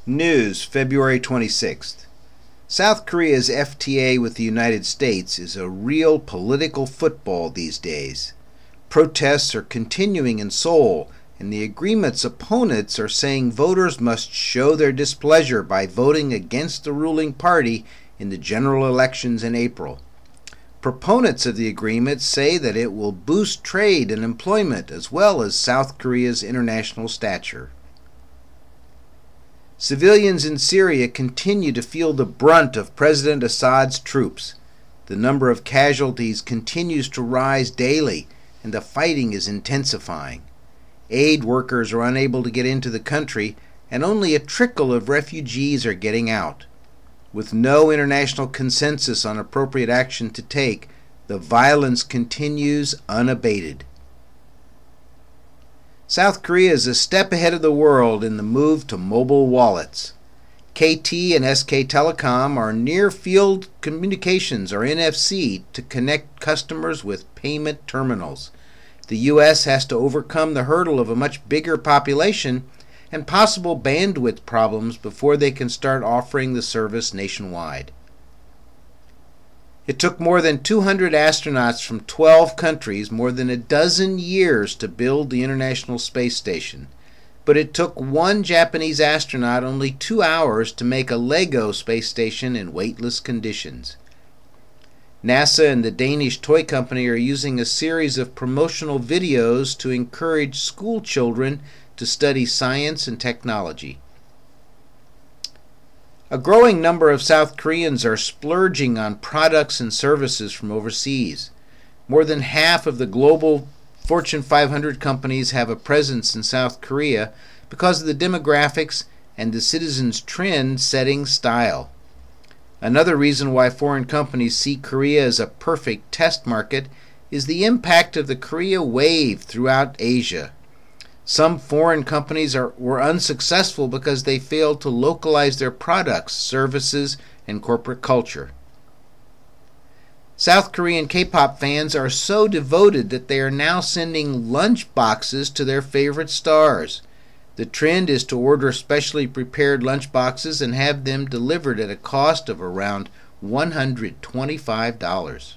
News, February 26th. South Korea's FTA with the United States is a real political football these days. Protests are continuing in Seoul, and the agreement's opponents are saying voters must show their displeasure by voting against the ruling party in the general elections in April. Proponents of the agreement say that it will boost trade and employment as well as South Korea's international stature. Civilians in Syria continue to feel the brunt of President Assad's troops. The number of casualties continues to rise daily, and the fighting is intensifying. Aid workers are unable to get into the country, and only a trickle of refugees are getting out. With no international consensus on appropriate action to take, the violence continues unabated. South Korea is a step ahead of the world in the move to mobile wallets. KT and SK Telecom are near-field communications, or NFC, to connect customers with payment terminals. The U.S. has to overcome the hurdle of a much bigger population and possible bandwidth problems before they can start offering the service nationwide. It took more than 200 astronauts from 12 countries more than a dozen years to build the International Space Station, but it took one Japanese astronaut only 2 hours to make a Lego space station in weightless conditions. NASA and the Danish toy company are using a series of promotional videos to encourage school children to study science and technology. A growing number of South Koreans are splurging on products and services from overseas. More than half of the global Fortune 500 companies have a presence in South Korea because of the demographics and the citizens' trend-setting style. Another reason why foreign companies see Korea as a perfect test market is the impact of the Korea wave throughout Asia. Some foreign companies were unsuccessful because they failed to localize their products, services, and corporate culture. South Korean K-pop fans are so devoted that they are now sending lunch boxes to their favorite stars. The trend is to order specially prepared lunch boxes and have them delivered at a cost of around $125.